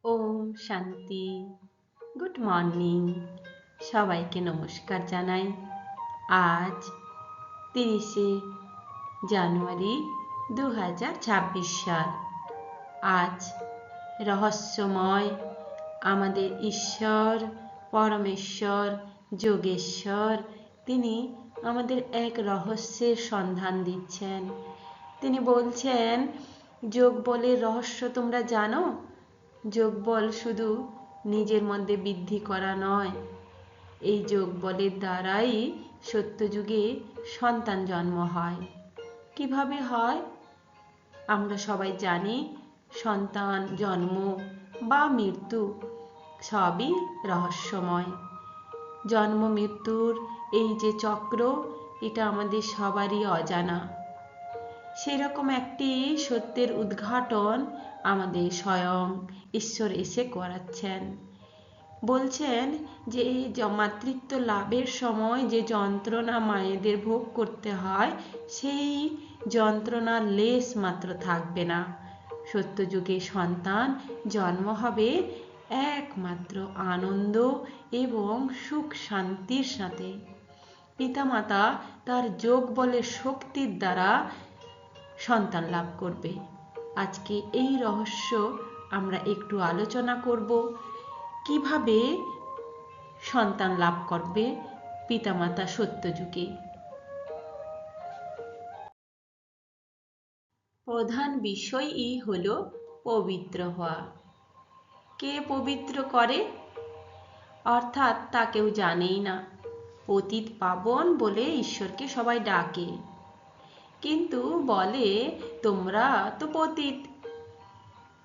ওম শান্তি। Good morning. সবাইকে নমস্কার জানাই। আজ 30শে জানুয়ারি 2026 সাল। আজ রহস্যময় আমাদের ঈশ্বর পরমেশ্বর যোগেশ্বর তিনি আমাদের এক রহস্যের সন্ধান দিচ্ছেন। তিনি বলছেন, যোগ বলের রহস্য তোমরা জানো? যোগ বল শুধু নিজের মধ্যে বৃদ্ধি করা নয়, এই যোগ বলের দ্বারাই সত্যযুগে সন্তান জন্ম হয়। কিভাবে হয় আমরা সবাই জানি। সন্তান জন্ম বা মৃত্যু সবই রহস্যময়। জন্ম মৃত্যুর এই যে চক্র, এটা আমাদের সবারই অজানা। সেরকম একটি সত্যের উদ্ঘাটন আমাদের স্বয়ং ঈশ্বর এসে করাচ্ছেন। বলছেন যে এই মাতৃত্ব লাভের সময় যে যন্ত্রণা মায়েদের ভোগ করতে হয়, সেই যন্ত্রণার লেশ মাত্র থাকবে না। সত্যযুগে সন্তান জন্ম হবে একমাত্র আনন্দ এবং সুখ শান্তির সাথে। পিতামাতা তার যোগ বলের শক্তির দ্বারা সন্তান লাভ করবে। আজকে এই রহস্য আমরা একটু আলোচনা করব। কিভাবে সন্তান লাভ করবে পিতামাতা সত্যযুগে। প্রধান বিষয়ই হলো পবিত্র হওয়া। কে পবিত্র করে? অর্থাৎ তা কেউ জানেই না। পতিত পাবন বলে ঈশ্বরকে সবাই ডাকে, কিন্তু বলে তোমরা তো পতিত।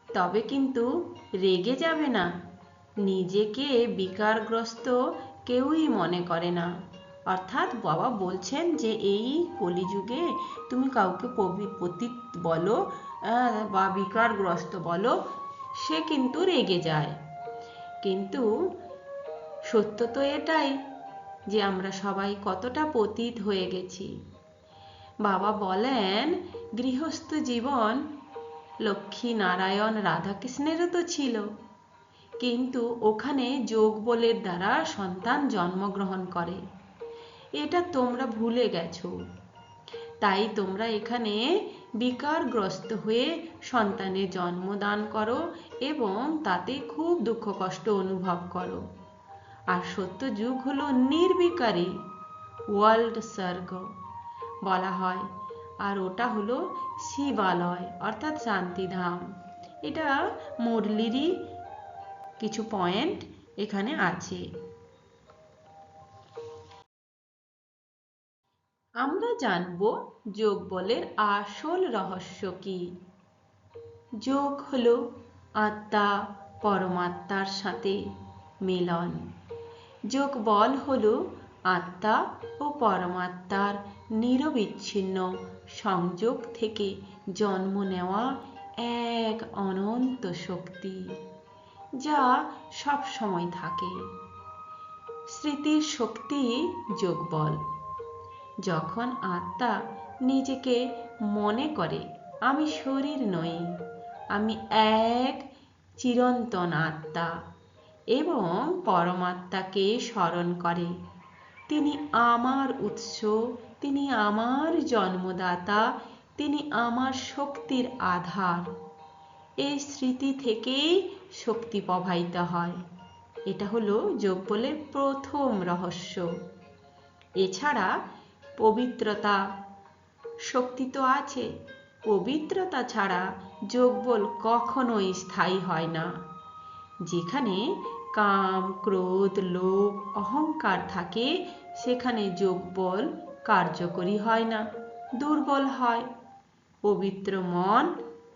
তবে কিন্তু রেগে যাবে না। নিজেকে বিকারগ্রস্ত কেউই মনে করে না। অর্থাৎ বাবা বলছেন যে এই কলিযুগে তুমি কাউকে পতিত বলো বা বিকারগ্রস্ত বলো, সে কিন্তু রেগে যায়। কিন্তু সত্য তো এটাই যে আমরা সবাই কতটা পতিত হয়ে গেছি। বাবা বলেন গৃহস্থ জীবন লক্ষ্মী নারায়ণ রাধাকৃষ্ণেরও তো ছিল, কিন্তু ওখানে যোগ বলের দ্বারা সন্তান জন্মগ্রহণ করে। এটা তোমরা ভুলে গেছো। তাই তোমরা এখানে বিকারগ্রস্ত হয়ে সন্তানের জন্মদান করো এবং তাতে খুব দুঃখ কষ্ট অনুভব করো। আর সত্য যুগ হলো নির্বিকারী ওয়ার্ল্ড স্বর্গ বলা হয়, আর ওটা হলো শিবালয় অর্থাৎ শান্তিধাম। এটা মুরলিরই কিছু পয়েন্ট এখানে আছে। আমরা জানব যোগ বলের আসল রহস্য কি। যোগ হলো আত্মা পরমাত্মার সাথে মিলন। যোগ বল হলো আত্মা ও পরমাত্মার নিরবিচ্ছিন্ন সংযোগ থেকে জন্ম নেওয়া এক অনন্ত শক্তি, যা সব সময় থাকে। স্মৃতির শক্তি যোগ বল। যখন আত্মা নিজেকে মনে করে আমি শরীর নই, আমি এক চিরন্তন আত্মা, এবং পরমাত্মাকে স্মরণ করে তিনি আমার উৎস, তিনি আমার জন্মদাতা, তিনি আমার শক্তির আধার, এই স্মৃতি থেকেই শক্তি প্রবাহিত হয়। এটা হলো যোগ বলের প্রথম রহস্য। এছাড়া পবিত্রতা শক্তি তো আছে। পবিত্রতা ছাড়া যোগ বল কখনোই স্থায়ী হয় না। যেখানে কাম ক্রোধ লোভ অহংকার থাকে, সেখানে যোগ বল কার্যকরী হয় না, দুর্বল হয়। পবিত্র মন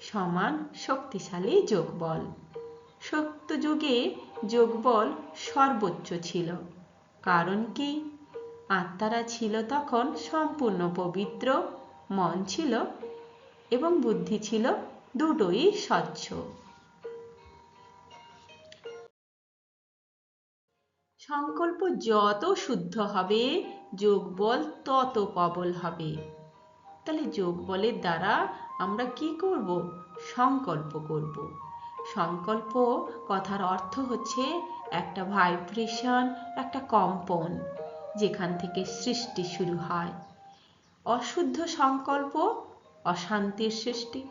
সমান শক্তিশালী যোগ বল। সত্যযুগে যোগ বল সর্বোচ্চ ছিল। কারণ কি? আত্মারা ছিল তখন সম্পূর্ণ পবিত্র, মন ছিল এবং বুদ্ধি ছিল দুটোই স্বচ্ছ। সংকল্প যত শুদ্ধ হবে যোগ বল তত প্রবল হবে। তাহলে যোগ বলের দ্বারা আমরা কি করব? সংকল্প করব। সংকল্প কথার অর্থ হচ্ছে একটা ভাইব্রেশন, একটা কম্পন, যেখান থেকে সৃষ্টি শুরু হয়। অশুদ্ধ সংকল্প অশান্তির সৃষ্টি,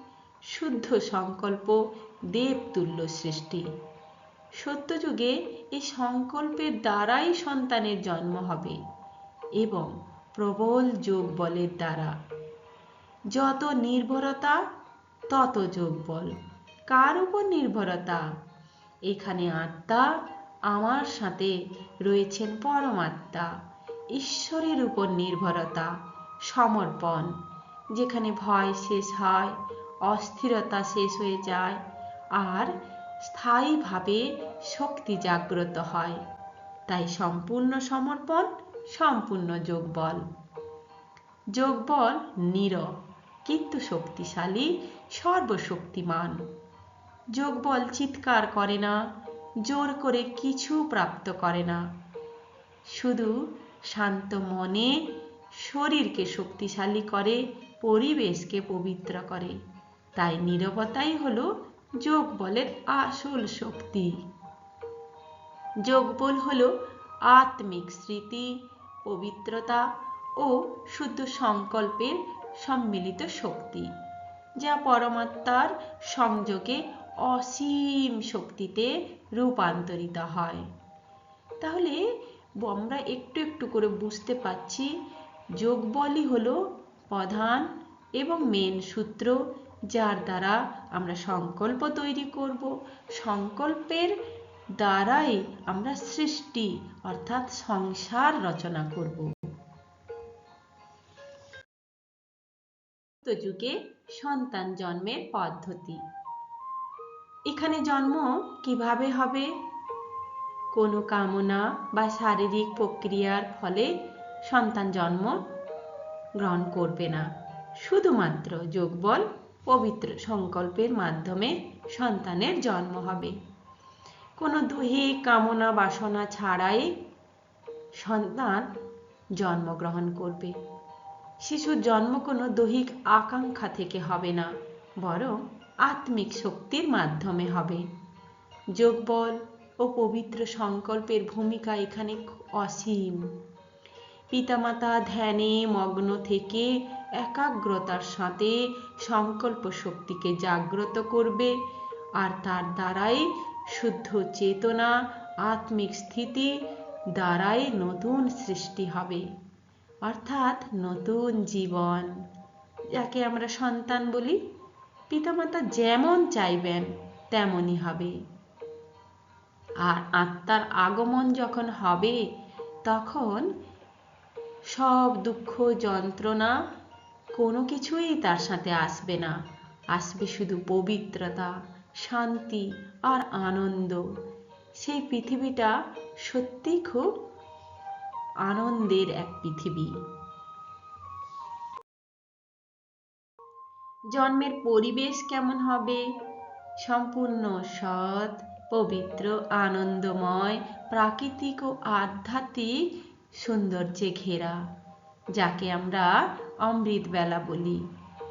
শুদ্ধ সংকল্প দেবতুল্য সৃষ্টি। সত্যযুগে এই সংকল্পের দ্বারাই সন্তানের জন্ম হবে এবং প্রবল যোগ বলের দ্বারা। যত নির্ভরতা তত যোগ বল। কার উপর নির্ভরতা? এখানে আত্মা, আমার সাথে রয়েছেন পরমাত্মা। ঈশ্বরের উপর নির্ভরতা, সমর্পণ, যেখানে ভয় শেষ হয়, অস্থিরতা শেষ হয়ে যায় আর স্থায়ীভাবে শক্তি জাগ্রত হয়। তাই সম্পূর্ণ সমর্পণ, সম্পূর্ণ যোগবল। যোগবল নীরব কিন্তু শক্তিশালী, সর্বশক্তিমান। যোগবল চিৎকার করে না, জোর করে কিছু প্রাপ্ত করে না, শুধু শান্ত মনে শরীরকে শক্তিশালী করে, পরিবেশকে পবিত্র করে। তাই নীরবতাই হলো যোগবলের আসল শক্তি। যোগবল হলো আত্মিক স্মৃতি, পবিত্রতা ও শুদ্ধ সংকল্পের সম্মিলিত শক্তি, যা পরমাত্মার সংযোগে অসীম শক্তিতে রূপান্তরিত হয়। তাহলে আমরা একটু একটু করে বুঝতে পারছি যোগবলই হলো প্রধান এবং মেন সূত্র, যার দ্বারা আমরা সংকল্প তৈরি করব। সংকল্পের দ্বারাই আমরা সৃষ্টি অর্থাৎ সংসার রচনা করব। যুগে সন্তান জন্মের পদ্ধতি। এখানে জন্ম কিভাবে হবে? কোনো কামনা বা শারীরিক প্রক্রিয়ার ফলে সন্তান জন্ম গ্রহণ করবে না। শুধুমাত্র যোগবল, পবিত্র সংকল্পের মাধ্যমে সন্তানের জন্ম হবে। কোনো দৈহিক কামনা বাসনা ছাড়াই সন্তান জন্মগ্রহণ করবে। শিশুর জন্ম কোনো দৈহিক আকাঙ্ক্ষা থেকে হবে না, বরং আত্মিক শক্তির মাধ্যমে হবে। যোগবল ও পবিত্র সংকল্পের ভূমিকা এখানে অসীম। পিতামাতা ধ্যানে মগ্ন থেকে একাগ্রতার সাথে সংকল্প শক্তিকে জাগ্রত করবে, আর তার দ্বারাই শুদ্ধ চেতনা, আত্মিক স্থিতি দ্বারাই নতুন সৃষ্টি হবে, অর্থাৎ নতুন জীবন, যাকে আমরা সন্তান বলি। পিতামাতা যেমন চাইবেন তেমনই হবে। আর আত্মার আগমন যখন হবে, তখন সব দুঃখ যন্ত্রণা কোনো কিছুই তার সাথে আসবে না। আসবে শুধু পবিত্রতা, শান্তি আর আনন্দ। সেই পৃথিবীটা সত্যি খুব আনন্দের এক পৃথিবী। জন্মের পরিবেশ কেমন হবে? সম্পূর্ণ সৎ, পবিত্র, আনন্দময়, প্রাকৃতিক ও আধ্যাত্মিক সৌন্দর্যে ঘেরা, যাকে আমরা অমৃতবেলা বলি।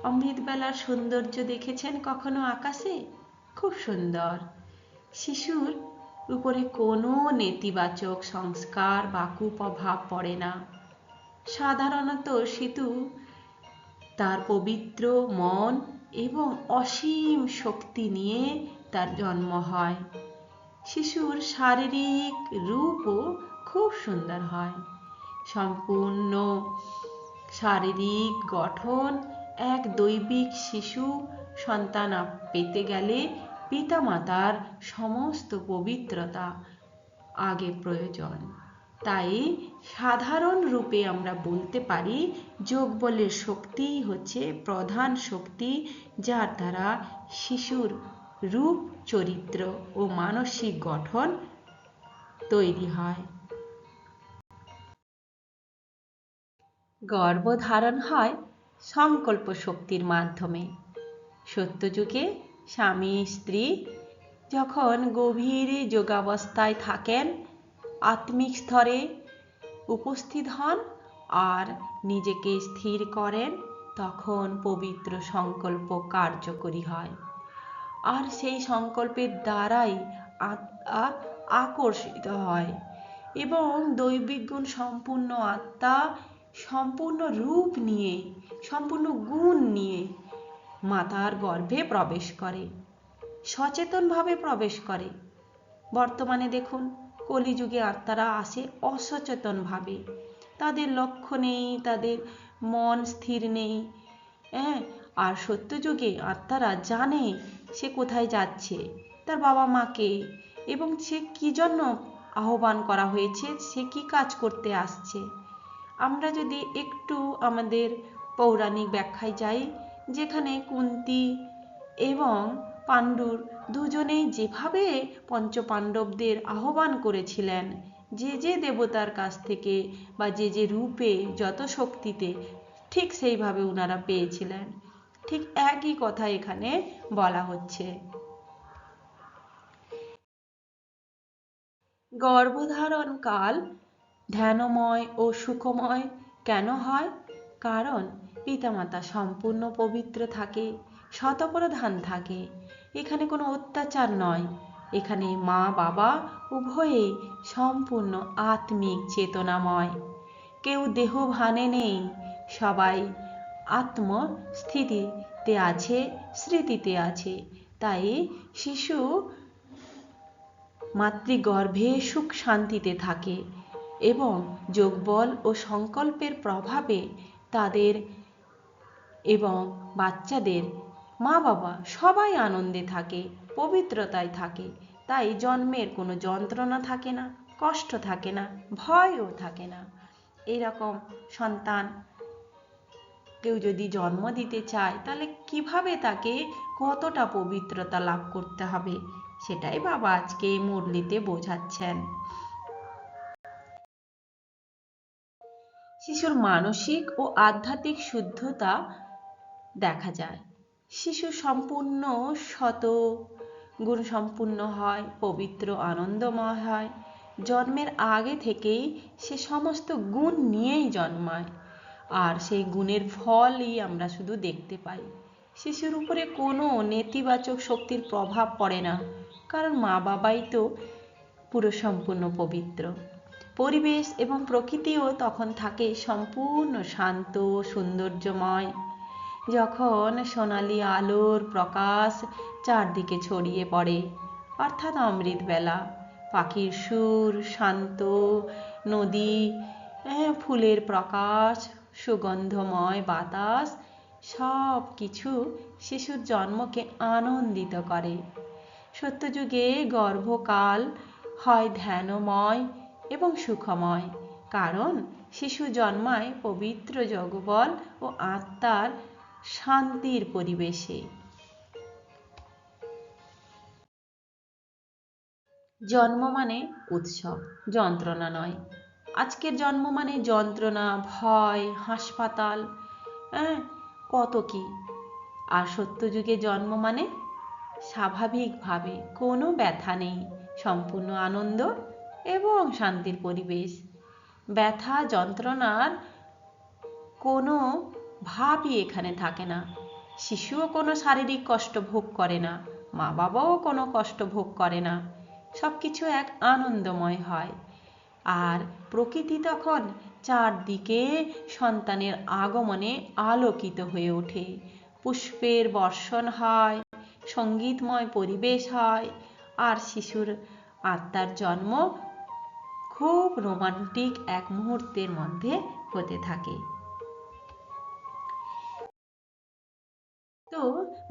অমৃতবেলার সৌন্দর্য দেখেছেন কখনো আকাশে? খুব সুন্দর। শিশুর উপরে কোনো নেতিবাচক সংস্কার বা কুপ্রভাব পড়ে না। সাধারণত শিশু তার পবিত্র মন এবং অসীম শক্তি নিয়ে তার জন্ম হয়। শিশুর শারীরিক রূপও খুব সুন্দর হয়। সম্পূর্ণ শারীরিক গঠন এক দৈবিক শিশু সন্তান পেতে গেলে পিতামাতার সমস্ত পবিত্রতা আগে প্রয়োজন। তাই সাধারণ রূপে আমরা বলতে পারি যোগবলের শক্তি হচ্ছে প্রধান শক্তি, যার দ্বারা শিশুর রূপ, চরিত্র ও মানসিক গঠন তৈরি হয়। গর্ভধারণ হয় সংকল্প শক্তির মাধ্যমে। সত্যযুগে স্বামী স্ত্রী যখন গভীর যোগাবস্থায় থাকেন, আত্মিক স্তরে উপস্থিত হন আর নিজেকে স্থির করেন, তখন পবিত্র সংকল্প কার্যকরী হয়। আর সেই সংকল্পের দ্বারাই আত্মা আকর্ষিত হয় এবং দৈবিক গুণ সম্পূর্ণ আত্মা সম্পূর্ণ রূপ নিয়ে, সম্পূর্ণ গুণ নিয়ে মাতার গর্ভে প্রবেশ করে, সচেতনভাবে প্রবেশ করে। বর্তমানে দেখুন, কলিযুগে আত্মারা আসে অসচেতনভাবে, তাদের লক্ষ্য নেই, তাদের মন স্থির নেই। হ্যাঁ, আর সত্যযুগে আত্মারা জানে সে কোথায় যাচ্ছে, তার বাবা মাকে, এবং সে কি জন্য আহ্বান করা হয়েছে, সে কি কাজ করতে আসছে। আমরা যদি একটু আমাদের পৌরাণিক ব্যাখ্যায় যাই, যেখানে কুন্তী এবং পাণ্ডুর দুজনেই যেভাবে পঞ্চপাণ্ডবদের আহ্বান করেছিলেন, যে যে দেবতার কাছ থেকে বা যে যে রূপে যত শক্তিতে, ঠিক সেইভাবে ওনারা পেয়েছিলেন। ঠিক একই কথা এখানে বলা হচ্ছে। গর্ভধারণ কাল ধ্যানময় ও সুখময় কেন হয়? কারণ পিতামাতা সম্পূর্ণ পবিত্র থাকে, শতপ্রধান থাকে। এখানে কোনো অত্যাচার নয়, এখানে মা বাবা উভয়েই সম্পূর্ণ আত্মিক চেতনাময়। কেউ দেহ ভানে নেই, সবাই আত্মস্থিতিতে আছে, স্মৃতিতে আছে। তাই শিশু মাতৃগর্ভে সুখ শান্তিতে থাকে এবং যোগবল ও সংকল্পের প্রভাবে তাদের এবং বাচ্চাদের মা বাবা সবাই আনন্দে থাকে, পবিত্রতায় থাকে। তাই জন্মের কোনো যন্ত্রণা থাকে না, কষ্ট থাকে না, ভয়ও থাকে না। এরকম সন্তান কেউ যদি জন্ম দিতে চায়, তাহলে কিভাবে তাকে কতটা পবিত্রতা লাভ করতে হবে, সেটাই বাবা আজকে এই মুরলিতে বোঝাচ্ছেন। শিশুর মানসিক ও আধ্যাত্মিক শুদ্ধতা দেখা যায়। শিশু সম্পূর্ণ শত গুণ সম্পূর্ণ হয়, পবিত্র আনন্দময় হয়। জন্মের আগে থেকেই সে সমস্ত গুণ নিয়েই জন্মায়, আর সেই গুণের ফলই আমরা শুধু দেখতে পাই। শিশুর উপরে কোনো নেতিবাচক শক্তির প্রভাব পড়ে না, কারণ মা বাবাই তো পুরো সম্পূর্ণ পবিত্র। পরিবেশ এবং প্রকৃতিও তখন থাকে সম্পূর্ণ শান্ত, সৌন্দর্যময়। যখন সোনালি আলোর প্রকাশ চারদিকে ছড়িয়ে পড়ে, অর্থাৎ অমৃতবেলা, পাখির সুর, শান্ত নদী, ফুলের প্রকাশ, সুগন্ধময় বাতাস, সব কিছু শিশুর জন্মকে আনন্দিত করে। সত্যযুগে গর্ভকাল হয় ধ্যানময় এবং সুখময়, কারণ শিশু জন্মায় পবিত্র যোগবল ও আত্মার শান্তির পরিবেশে। জন্ম মানে উৎসব, যন্ত্রণা নয়। আজকের জন্ম মানে যন্ত্রণা, ভয়, হাসপাতাল, কত কি। আর সত্যযুগে জন্ম মানে স্বাভাবিকভাবে কোনো ব্যথা নেই, সম্পূর্ণ আনন্দ এবং শান্তির পরিবেশ। ব্যথা যন্ত্রণার কোনো ভাবই এখানে থাকে না। শিশুও কোনো শারীরিক কষ্ট ভোগ করে না, মা বাবাও কোনো কষ্ট ভোগ করে না। সব কিছু এক আনন্দময় হয়। আর প্রকৃতি তখন চারদিকে সন্তানের আগমনে আলোকিত হয়ে ওঠে। পুষ্পের বর্ষণ হয়, সঙ্গীতময় পরিবেশ হয়, আর শিশুর আত্মার জন্ম খুব রোমান্টিক এক মুহূর্তের মধ্যে হতে থাকে। তো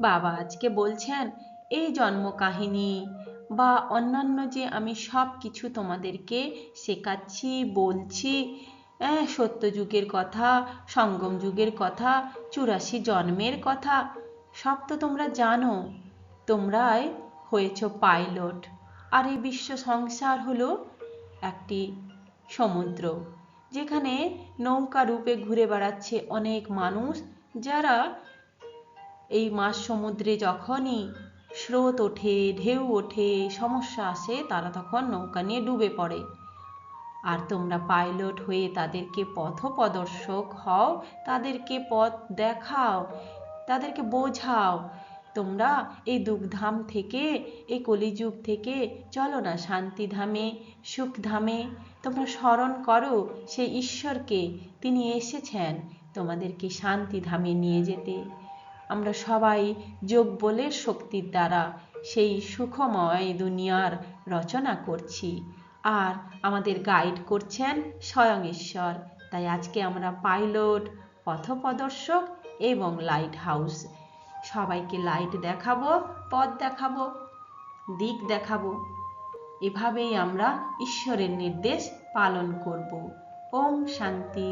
বাবা আজকে বলছেন এই জন্ম কাহিনী বা অন্যান্য যে আমি সব কিছু তোমাদেরকে শেখাচ্ছি, বলছি, সত্যযুগের কথা, সঙ্গম যুগের কথা, 84 জন্মের কথা, সব তো তোমরা জানো। তোমরাই হয়েছ পাইলট, আর এই বিশ্ব সংসার হলো একটি সমুদ্র, যেখানে নৌকা রূপে ঘুরে বেড়াচ্ছে অনেক মানুষ, যারা এই মাঝ সমুদ্রে যখনই স্রোত ওঠে, ঢেউ ওঠে, সমস্যা আসে, তারা তখন নৌকা নিয়ে ডুবে পড়ে। আর তোমরা পাইলট হয়ে তাদেরকে পথপ্রদর্শক হও, তাদেরকে পথ দেখাও, তাদেরকে বোঝাও তোমরা এই দুঃখধাম থেকে, এই কলিযুগ থেকে চলো না শান্তিধামে, সুখধামে। তোমরা স্মরণ করো সেই ঈশ্বরকে, তিনি এসেছেন তোমাদেরকে শান্তিধামে নিয়ে যেতে। আমরা সবাই যোগ বলের শক্তির দ্বারা সেই সুখময় দুনিয়ার রচনা করছি, আর আমাদের গাইড করছেন স্বয়ং ঈশ্বর। তাই আজকে আমরা পাইলট, পথপ্রদর্শক এবং লাইট হাউস, সবাইকে লাইট দেখাবো, পথ দেখাবো, দিক দেখাবো। এভাবেই আমরা ঈশ্বরের নির্দেশ পালন করব। ওম শান্তি।